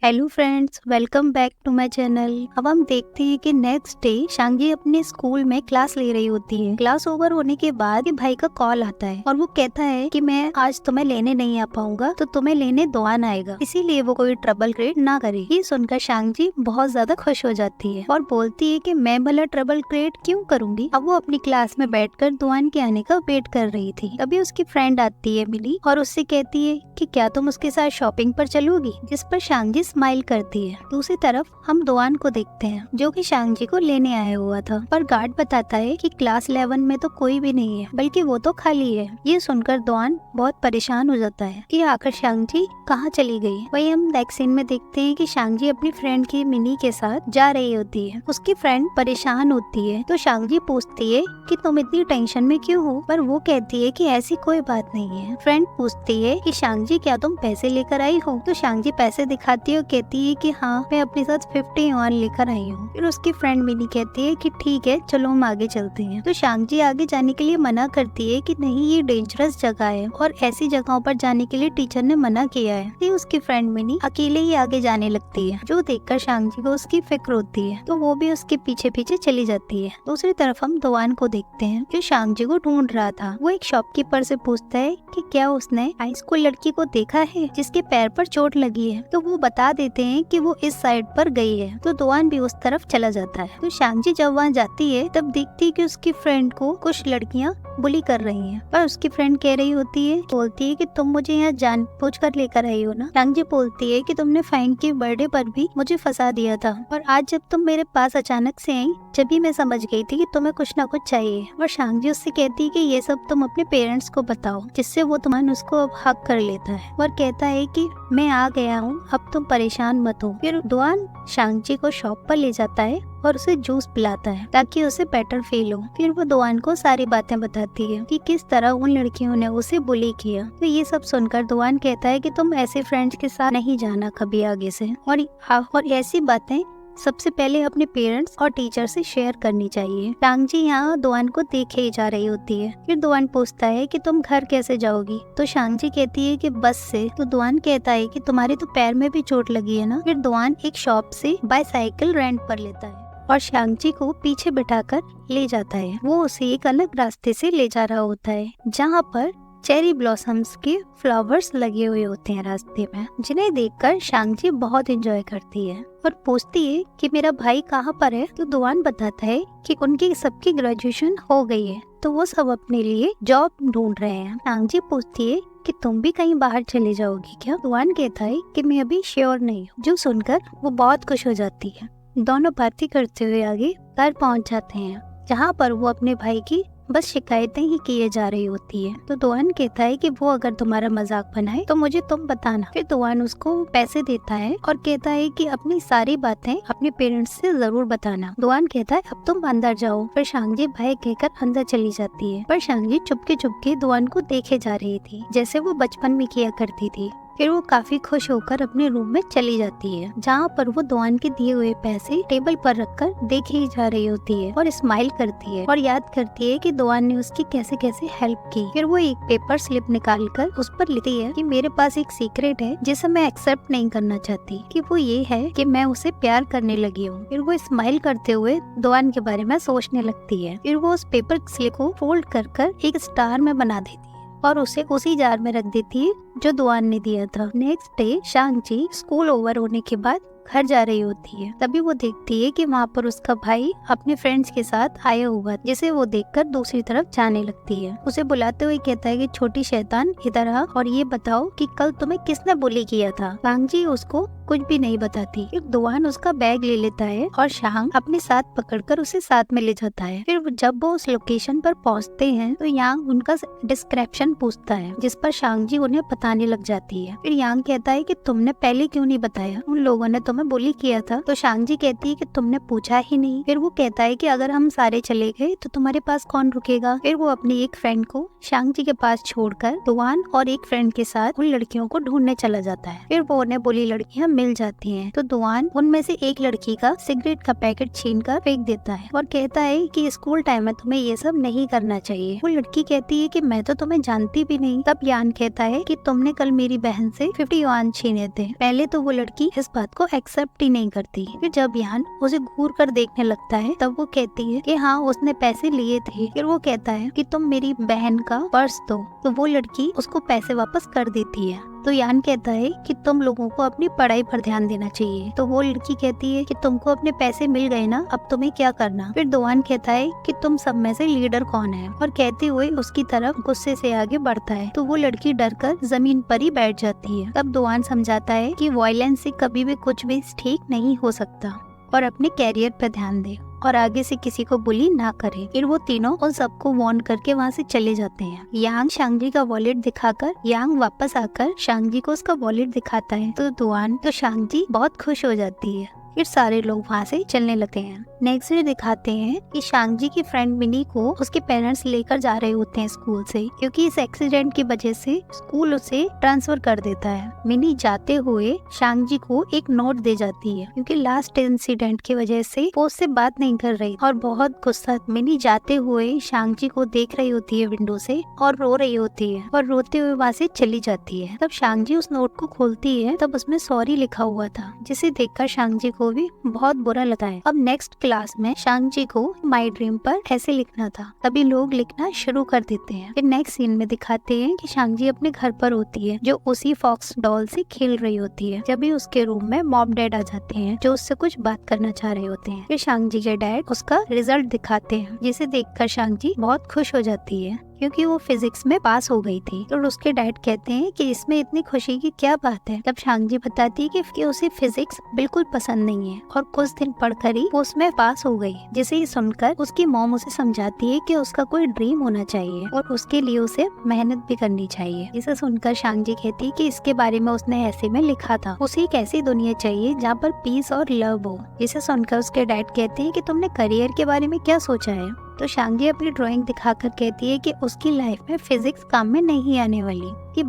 Hello friends, welcome back to my channel. अब हम देखते हैं कि नेक्स्ट डे शांगी अपने स्कूल में क्लास ले रही होती है। क्लास ओवर होने के बाद भाई का कॉल आता है और वो कहता है कि मैं आज तुम्हें लेने नहीं आ पाऊंगा, तो तुम्हें लेने दोआन आएगा, इसीलिए वो कोई ट्रबल क्रिएट ना करे। ये सुनकर शांगी बहुत ज्यादा खुश हो जाती है और बोलती है कि मैं भला ट्रबल क्रिएट क्यों करूंगी। अब वो अपनी क्लास में बैठकर दोआन के आने का वेट कर रही थी। तभी उसकी फ्रेंड आती है मिली और उससे कहती है कि क्या तुम उसके साथ शॉपिंग पर चलोगी, जिस पर शांगी स्माइल करती है। दूसरी तरफ हम दोआन को देखते हैं जो कि शांगी को लेने आया हुआ था, पर गार्ड बताता है कि क्लास 11 में तो कोई भी नहीं है, बल्कि वो तो खाली है। ये सुनकर दोआन बहुत परेशान हो जाता है कि आखिर शांगी कहाँ चली गई। वही हम नेक्स्ट सीन में देखते हैं कि शांगी अपनी फ्रेंड की मिनी के साथ जा रही होती है। उसकी फ्रेंड परेशान होती है तो शांगी पूछती है कि तुम इतनी टेंशन में क्यों हो, पर वो कहती है कि ऐसी कोई बात नहीं है। फ्रेंड पूछती है कि शांगी क्या तुम पैसे लेकर आई हो, तो शांगी पैसे दिखाती है और कहती है कि हाँ, मैं अपने साथ 50 युआन लेकर आई हूँ। फिर उसकी फ्रेंड मिनी कहती है कि ठीक है, चलो हम आगे चलते हैं। तो शांगी आगे जाने के लिए मना करती है कि नहीं, ये डेंजरस जगह है और ऐसी जगहों पर जाने के लिए टीचर ने मना किया है। फिर उसकी फ्रेंड मिनी अकेले ही आगे जाने लगती है, जो देखकर शांगी को उसकी फिक्र होती है, तो वो भी उसके पीछे पीछे चली जाती है। दूसरी तरफ हम दोआन को देखते हैं जो शांगी को ढूंढ रहा था। वो एक शॉपकीपर से पूछता है कि क्या उसने हाई स्कूल लड़की को देखा है जिसके पैर पर चोट लगी है, तो वो बता देते हैं कि वो इस साइड पर गई है। तो दोआन भी उस तरफ चला जाता है। तो शांगी जब वहाँ जाती है तब देखती है कि उसकी फ्रेंड को कुछ लड़कियाँ बुली कर रही हैं, पर उसकी फ्रेंड कह रही होती है, बोलती है कि तुम मुझे यहाँ जानबूझकर लेकर आई हो ना। शांगी बोलती है कि तुमने फाइन के बर्थडे पर भी मुझे फंसा दिया था और आज जब तुम मेरे पास अचानक से आई, जब भी मैं समझ गई थी कि तुम्हें कुछ ना कुछ चाहिए। और शांगी उससे कहती है कि ये सब तुम अपने पेरेंट्स को बताओ, जिससे वो तुम्हारे उसको अब हक कर लेता है और कहता है कि मैं आ गया हूँ, अब तुम परेशान मत हो। फिर दोआन शांगी को शॉप पर ले जाता है और उसे जूस पिलाता है ताकि उसे बेटर फील हो। फिर वो दोआन को सारी बातें बताती है कि किस तरह उन लड़कियों ने उसे बुली किया। तो ये सब सुनकर दोआन कहता है कि तुम ऐसे फ्रेंड्स के साथ नहीं जाना कभी आगे से, और ऐसी बातें सबसे पहले अपने पेरेंट्स और टीचर से शेयर करनी चाहिए। शांगी यहाँ दोआन को देखे ही जा रही होती है। फिर दोआन पूछता है कि तुम घर कैसे जाओगी, तो शांगी कहती है कि बस से। तो दोआन कहता है कि तुम्हारे तो पैर में भी चोट लगी है ना। फिर दोआन एक शॉप से बाईसाइकिल रेंट पर लेता है और शांगी को पीछे बिठाकर ले जाता है। वो उसे एक अलग रास्ते से ले जा रहा होता है जहाँ पर चेरी ब्लॉसम्स के फ्लावर्स लगे हुए होते हैं रास्ते में, जिन्हें देखकर शांगी बहुत एंजॉय करती है और पूछती है कि मेरा भाई कहाँ पर है। तो दोआन बताता है कि उनकी सबकी ग्रेजुएशन हो गई है, तो वो सब अपने लिए जॉब ढूंढ रहे हैं। शांगी पूछती है कि तुम भी कहीं बाहर चले जाओगी क्या। दोआन कहता है कि मैं अभी श्योर नहीं हूँ, जो सुनकर वो बहुत खुश हो जाती है। दोनों बातें करते हुए आगे घर पहुँच जाते हैं, जहाँ पर वो अपने भाई की बस शिकायतें ही किए जा रही होती है। तो दोआन कहता है कि वो अगर तुम्हारा मजाक बनाए तो मुझे तुम बताना। फिर दोआन उसको पैसे देता है और कहता है कि अपनी सारी बातें अपने पेरेंट्स से जरूर बताना। दोआन कहता है अब तुम अंदर जाओ। फिर शांगी भाई कहकर अंदर चली जाती है, पर शांगी चुपके चुपके दोआन को देखे जा रही थी, जैसे वो बचपन में किया करती थी। फिर वो काफी खुश होकर अपने रूम में चली जाती है, जहाँ पर वो दोआन के दिए हुए पैसे टेबल पर रखकर देखे ही जा रही होती है और स्माइल करती है और याद करती है कि दोआन ने उसकी कैसे कैसे हेल्प की। फिर वो एक पेपर स्लिप निकालकर उस पर लिखती है कि मेरे पास एक सीक्रेट है जिसे मैं एक्सेप्ट नहीं करना चाहती, कि वो ये है कि मैं उसे प्यार करने लगी हूँ। फिर वो स्माइल करते हुए दोआन के बारे में सोचने लगती है। फिर वो उस पेपर स्लिप को फोल्ड कर एक स्टार में बना देती है और उसे उसी जार में रख देती है जो दोआन ने दिया था। नेक्स्ट डे शांगी स्कूल ओवर होने के बाद घर जा रही होती है। तभी वो देखती है कि वहाँ पर उसका भाई अपने फ्रेंड्स के साथ आया हुआ, जिसे वो देखकर दूसरी तरफ जाने लगती है। उसे बुलाते हुए कहता है कि छोटी शैतान, इधर आ और ये बताओ कि कल तुम्हें किसने बुली किया था। शांगी उसको कुछ भी नहीं बताती। फिर दोआन उसका बैग ले लेता है और शांग अपने साथ पकड़कर उसे साथ में ले जाता है। फिर जब वो उस लोकेशन पर पहुंचते हैं तो यांग उनका डिस्क्रिप्शन पूछता है, जिस पर शांगी उन्हें बताने लग जाती है। फिर यांग कहता है कि तुमने पहले क्यों नहीं बताया, उन लोगों ने तुम्हें बुली किया था। तो शांगी कहती है कि तुमने पूछा ही नहीं। फिर वो कहता है कि अगर हम सारे चले गए तो तुम्हारे पास कौन रुकेगा। फिर वो अपनी एक फ्रेंड को शांगी के पास छोड़कर दोआन और एक फ्रेंड के साथ उन लड़कियों को ढूंढने चला जाता है। फिर वो उन्हें बुली लड़कियां मिल जाती हैं। तो दुआन उनमें से एक लड़की का सिगरेट का पैकेट छीनकर फेंक देता है और कहता है कि स्कूल टाइम में तुम्हें ये सब नहीं करना चाहिए। वो लड़की कहती है कि मैं तो तुम्हें जानती भी नहीं। तब यान कहता है कि तुमने कल मेरी बहन से 50 युआन छीने थे। पहले तो वो लड़की इस बात को एक्सेप्ट ही नहीं करती। फिर जब यान उसे घूर कर देखने लगता है तब वो कहती है कि हाँ उसने पैसे लिए थे। फिर वो कहता है कि तुम मेरी बहन का पर्स दो। तो वो लड़की उसको पैसे वापस कर देती है। तो यान कहता है कि तुम लोगों को अपनी पढ़ाई पर ध्यान देना चाहिए। तो वो लड़की कहती है कि तुमको अपने पैसे मिल गए ना, अब तुम्हें क्या करना। फिर दुआन कहता है कि तुम सब में से लीडर कौन है, और कहते हुए उसकी तरफ गुस्से से आगे बढ़ता है। तो वो लड़की डरकर जमीन पर ही बैठ जाती है। तब दुआन समझाता है कि वायलेंस से कभी भी कुछ भी ठीक नहीं हो सकता और अपने कैरियर पर ध्यान दे और आगे से किसी को बुली ना करे। फिर वो तीनों उन सबको वार्न करके वहाँ से चले जाते हैं। यांग शांगजी का वॉलेट दिखाकर यांग वापस आकर शांगजी को उसका वॉलेट दिखाता है। तो दुआन तो शांगजी बहुत खुश हो जाती है। फिर सारे लोग वहाँ से चलने लगते हैं। नेक्स्ट डे दिखाते हैं कि शांगजी की फ्रेंड मिनी को उसके पेरेंट्स लेकर जा रहे होते हैं स्कूल से, क्योंकि इस एक्सीडेंट की वजह से स्कूल उसे ट्रांसफर कर देता है। मिनी जाते हुए शांगजी को एक नोट दे जाती है, क्योंकि लास्ट इंसिडेंट की वजह से वो उससे बात नहीं कर रही और बहुत गुस्सा। मिनी जाते हुए शांगजी को देख रही होती है विंडो से और रो रही होती है और रोते हुए वहाँ से चली जाती है। तब शांगजी उस नोट को खोलती है, तब उसमें सॉरी लिखा हुआ था, जिसे देखकर शांगजी को भी बहुत बुरा लगा है। अब नेक्स्ट क्लास में शांगजी को माय ड्रीम पर ऐसे लिखना था। तभी लोग लिखना शुरू कर देते हैं। फिर नेक्स्ट सीन में दिखाते हैं कि शांगजी अपने घर पर होती है, जो उसी फॉक्स डॉल से खेल रही होती है। जब भी उसके रूम में मॉम डैड आ जाते हैं, जो उससे कुछ बात करना चाह रहे होते हैं। फिर शांगजी के डैड उसका रिजल्ट दिखाते हैं, जिसे देखकर शांगजी बहुत खुश हो जाती है, क्योंकि वो फिजिक्स में पास हो गई थी। तो उसके डैड कहते हैं कि इसमें इतनी खुशी की क्या बात है। तब शांगजी बताती है कि उसे फिजिक्स बिल्कुल पसंद नहीं है और कुछ दिन पढ़कर ही वो उसमें पास हो गई। जिसे ही सुनकर उसकी मॉम उसे समझाती है कि उसका कोई ड्रीम होना चाहिए और उसके लिए उसे मेहनत भी करनी चाहिए। इसे सुनकर शांगजी कहती है कि इसके बारे में उसने ऐसे में लिखा था, उसे एक ऐसी दुनिया चाहिए जहाँ पर पीस और लव हो। जिसे सुनकर उसके डैड कहते हैं कि तुमने करियर के बारे में क्या सोचा है। तो शांगजी अपनी ड्राइंग दिखाकर कहती है कि उसकी लाइफ में फिजिक्स काम में नहीं आने वाली। ये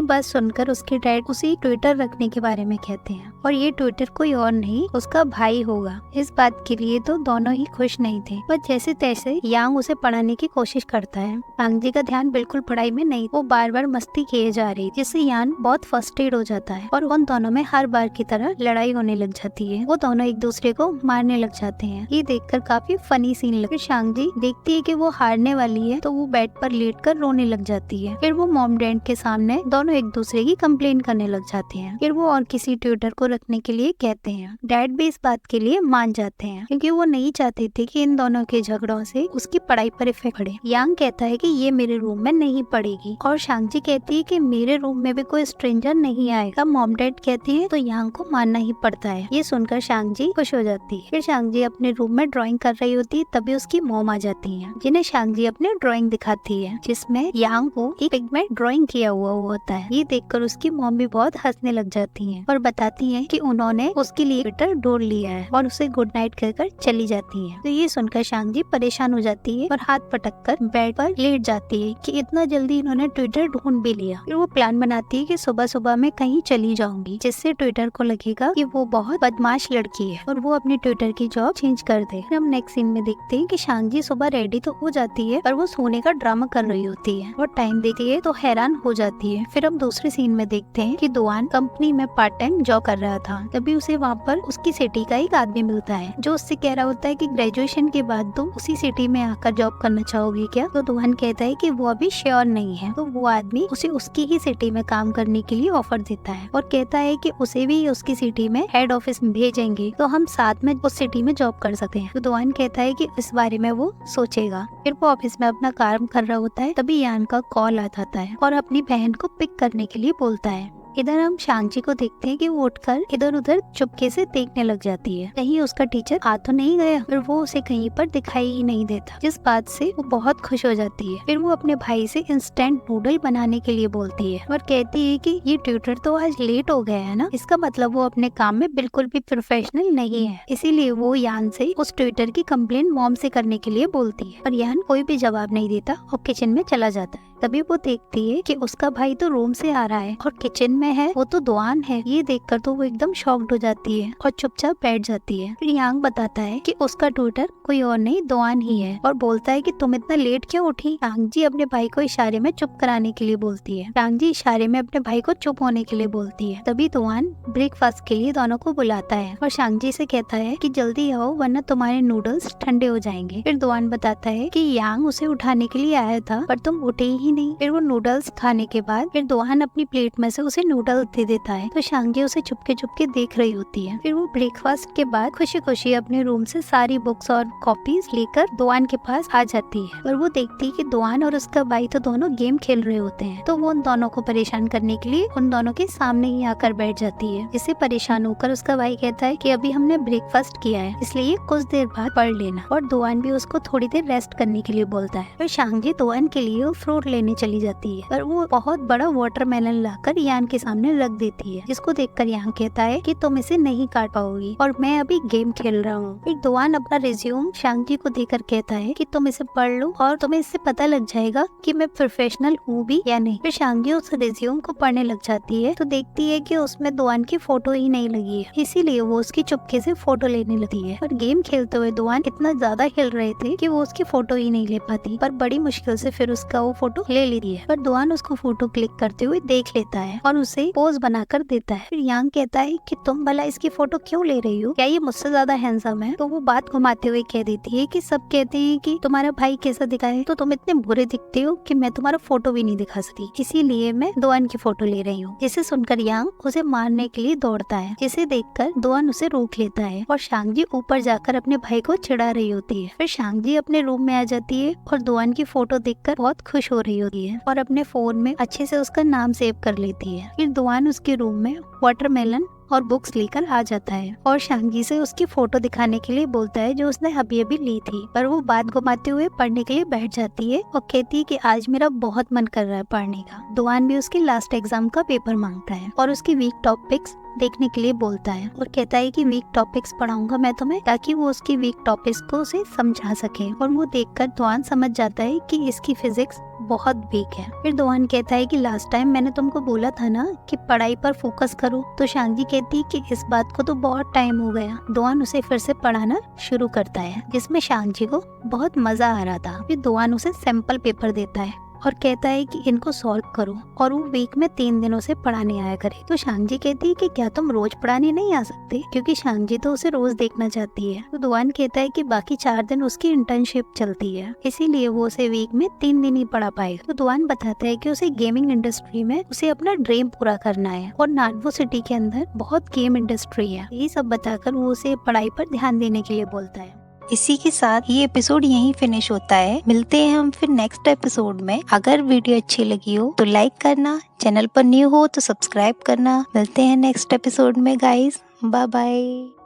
बात सुनकर उसके डैड उसे ट्विटर रखने के बारे में कहते हैं, और ये ट्विटर कोई और नहीं उसका भाई होगा। इस बात के लिए तो दोनों ही खुश नहीं थे, पर जैसे तैसे यांग उसे पढ़ाने की कोशिश करता है। शांगजी का ध्यान बिल्कुल पढ़ाई में नहीं, वो बार बार मस्ती किए जा रही, जिससे यान बहुत फ्रस्ट्रेट हो जाता है और उन दोनों में हर बार की तरह लड़ाई होने लग जाती है। वो दोनों एक दूसरे को मारने लग जाते हैं। ये देखकर काफी फनी सीन लगे। शांगजी देखती है कि वो हारने वाली है, तो वो बेड पर लेटकर रोने लग जाती है। फिर वो मॉम डैड के सामने दोनों एक दूसरे की कंप्लेन करने लग जाते हैं। फिर वो और किसी ट्यूटर को रखने के लिए कहते हैं। डैड भी इस बात के लिए मान जाते हैं, क्योंकि वो नहीं चाहते थे कि इन दोनों के झगड़ों से उसकी पढ़ाई पर इफेक्ट पड़े। यांग कहता है कि ये मेरे रूम में नहीं पड़ेगी, और शांगजी कहती है कि मेरे रूम में भी कोई स्ट्रेंजर नहीं आएगा। मॉम डैड कहते हैं तो यांग को मानना ही पड़ता है। ये सुनकर शांगजी खुश हो जाती है। फिर शांगजी अपने रूम में ड्राइंग कर रही होती है, तभी उसकी मॉम आ जाती है, जिन्हें शांगजी अपने ड्राइंग दिखाती है, जिसमें यांग को एक पिगमेंट ड्राइंग किया हुआ होता है। ये देखकर उसकी मॉम भी बहुत हंसने लग जाती हैं और बताती हैं कि उन्होंने उसके लिए ट्विटर ढूंढ लिया है, और उसे गुड नाइट कहकर चली जाती हैं। तो ये सुनकर शांगजी परेशान हो जाती है और हाथ पटक कर बेड पर लेट जाती है कि इतना जल्दी इन्होंने ट्विटर ढूंढ भी लिया। फिर वो प्लान बनाती है कि सुबह सुबह मैं कहीं चली जाऊंगी, जिससे ट्विटर को लगेगा कि वो बहुत बदमाश लड़की है और वो अपनी ट्विटर की जॉब चेंज कर दे। फिर हम नेक्स्ट सीन में देखते हैं कि शांगजी सुबह रेडी तो हो जाती है, पर वो सोने का ड्रामा कर रही होती है और टाइम देखती है तो हैरान हो जाती है। फिर हम दूसरे सीन में देखते हैं कि दुआन कंपनी में पार्ट टाइम जॉब कर रहा था। तभी उसे वहाँ पर उसकी सिटी का एक आदमी मिलता है, जो उससे कह रहा होता है कि ग्रेजुएशन के बाद तुम उसी सिटी में आकर जॉब करना चाहोगे क्या। तो दुआन कहता है कि वो अभी श्योर नहीं है। तो वो आदमी उसे उसकी ही सिटी में काम करने के लिए ऑफर देता है और कहता है कि उसे भी उसकी सिटी में हेड ऑफिस में भेजेंगे, तो हम साथ में उस सिटी में जॉब कर सकते हैं। तो दुआन कहता है कि इस बारे में वो सोचेगा। फिर वो ऑफिस में अपना काम कर रहा होता है, तभी यान का कॉल आ जाता है और अपनी बहन को पिक करने के लिए बोलता है। इधर हम शांगजी को देखते हैं कि वो उठकर इधर उधर चुपके से देखने लग जाती है, कहीं उसका टीचर आ तो नहीं गया। फिर वो उसे कहीं पर दिखाई ही नहीं देता, जिस बात से वो बहुत खुश हो जाती है। फिर वो अपने भाई से इंस्टेंट नूडल बनाने के लिए बोलती है और कहती है कि ये ट्यूटर तो आज लेट हो गया है ना, इसका मतलब वो अपने काम में बिल्कुल भी प्रोफेशनल नहीं है। इसीलिए वो यान से उस ट्यूटर की कंप्लेंट मॉम से करने के लिए बोलती है, और यान कोई भी जवाब नहीं देता और किचन में चला जाता है। तभी वो देखती है कि उसका भाई तो रूम से आ रहा है और किचन में है वो तो दुआन है। ये देखकर तो वो एकदम शॉक्ड हो जाती है और चुपचाप बैठ जाती है। फिर यांग बताता है कि उसका ट्यूटर कोई और नहीं दुआन ही है और बोलता है कि तुम इतना लेट क्यों उठी। शांगजी अपने भाई को इशारे में चुप कराने के लिए बोलती है। शांगजी इशारे में अपने भाई को चुप होने के लिए बोलती है। तभी दुआन ब्रेकफास्ट के लिए दोनों को बुलाता है और शांगजी से कहता है कि जल्दी आओ वरना तुम्हारे नूडल्स ठंडे हो जाएंगे। फिर दुआन बताता है कि यांग उसे उठाने के लिए आया था पर तुम उठे ही नहीं। फिर वो नूडल्स खाने के बाद फिर दुआन अपनी प्लेट में से उसे नूडल्स दे देता है तो शांगजी उसे चुपके चुपके देख रही होती है। फिर वो ब्रेकफास्ट के बाद खुशी खुशी अपने रूम से सारी बुक्स और कॉपीज लेकर दुआन के पास आ जाती है और वो देखती है कि दुआन और उसका भाई तो दोनों गेम खेल रहे होते हैं। तो वो उन दोनों को परेशान करने के लिए उन दोनों के सामने ही आकर बैठ जाती है। इससे परेशान होकर उसका भाई कहता है कि अभी हमने ब्रेकफास्ट किया है इसलिए कुछ देर बाद पढ़ लेना और दुआन भी उसको थोड़ी देर रेस्ट करने के लिए बोलता है। फिर शांगजी दुआन के लिए फ्रूट लेने चली जाती है पर वो बहुत बड़ा वाटरमेलन लाकर यान के सामने रख देती है, जिसको देखकर यान कहता है कि तुम इसे नहीं काट पाओगी और मैं अभी गेम खेल रहा हूँ। फिर दुआन अपना रिज्यूम शांगजी को देकर कहता है कि तुम इसे पढ़ लो और तुम्हें इससे पता लग जाएगा कि मैं प्रोफेशनल हूँ भी या नहीं। फिर शांगजी उस रिज्यूम को पढ़ने लग जाती है तो देखती है कि उसमें दुआन की फोटो ही नहीं लगी है, इसीलिए वो उसकी चुपके से फोटो लेने लगती है। और गेम खेलते हुए दुआन इतना ज्यादा खेल रहे थे कि वो उसकी फोटो ही नहीं ले पाती, पर बड़ी मुश्किल से फिर उसका वो फोटो ले लेती है। पर दुआन उसको फोटो क्लिक करते हुए देख लेता है और उसे पोज बनाकर देता है। फिर यांग कहता है कि तुम भला इसकी फोटो क्यों ले रही हो, क्या ये मुझसे ज्यादा हैंडसम है? तो वो बात घुमाते हुए कह देती है कि सब कहते हैं कि तुम्हारा भाई कैसा दिखा है, तो तुम इतने बुरे दिखते हो कि मैं तुम्हारा फोटो भी नहीं दिखा सकती, इसीलिए मैं दुआन की फोटो ले रही हूँ। इसे सुनकर यांग उसे मारने के लिए दौड़ता है। इसे देखकर दुआन उसे रोक लेता है और शांगजी ऊपर जाकर अपने भाई को चिढ़ा रही होती है। फिर शांगजी अपने रूम में आ जाती है और दुआन की फोटो देखकर बहुत खुश हो रही होती है और अपने फोन में अच्छे से उसका नाम सेव कर लेती है। फिर दुआन उसके रूम में वाटरमेलन और बुक्स लेकर आ जाता है और शांगजी से उसकी फोटो दिखाने के लिए बोलता है जो उसने अभी अभी ली थी। पर वो बात घुमाते हुए पढ़ने के लिए बैठ जाती है और कहती है कि आज मेरा बहुत मन कर रहा है पढ़ने का। दुआन भी उसके लास्ट एग्जाम का पेपर मांगता है और उसकी वीक टॉपिक्स देखने के लिए बोलता है और कहता है कि वीक टॉपिक्स पढ़ाऊंगा मैं तुम्हें, ताकि वो उसकी वीक टॉपिक्स को उसे समझा सके। और वो देखकर दुआन समझ जाता है कि इसकी फिजिक्स बहुत वीक है। फिर दुआन कहता है कि लास्ट टाइम मैंने तुमको बोला था ना कि पढ़ाई पर फोकस करो। तो शांगजी कहती है कि इस बात को तो बहुत टाइम हो गया। दुआन उसे फिर से पढ़ाना शुरू करता है, जिसमें शांगजी को बहुत मजा आ रहा था। फिर दुआन उसे सैंपल पेपर देता है और कहता है कि इनको सॉल्व करो और वो वीक में 3 दिनों से पढ़ाने आया करे। तो शांगजी कहती है कि क्या तुम रोज पढ़ाने नहीं आ सकते, क्योंकि शांगजी तो उसे रोज देखना चाहती है। तो दुआन कहता है कि बाकी 4 दिन उसकी इंटर्नशिप चलती है, इसीलिए वो उसे वीक में 3 दिन ही पढ़ा पाएगा। तो दुआन बताता है कि उसे गेमिंग इंडस्ट्री में उसे अपना ड्रीम पूरा करना है और नार्वो सिटी के अंदर बहुत गेम इंडस्ट्री है। ये सब बताकर वो उसे पढ़ाई पर ध्यान देने के लिए बोलता है। इसी के साथ ये एपिसोड यहीं फिनिश होता है। मिलते हैं हम फिर नेक्स्ट एपिसोड में। अगर वीडियो अच्छी लगी हो तो लाइक करना, चैनल पर न्यू हो तो सब्सक्राइब करना। मिलते हैं नेक्स्ट एपिसोड में गाइस, बाय बाय।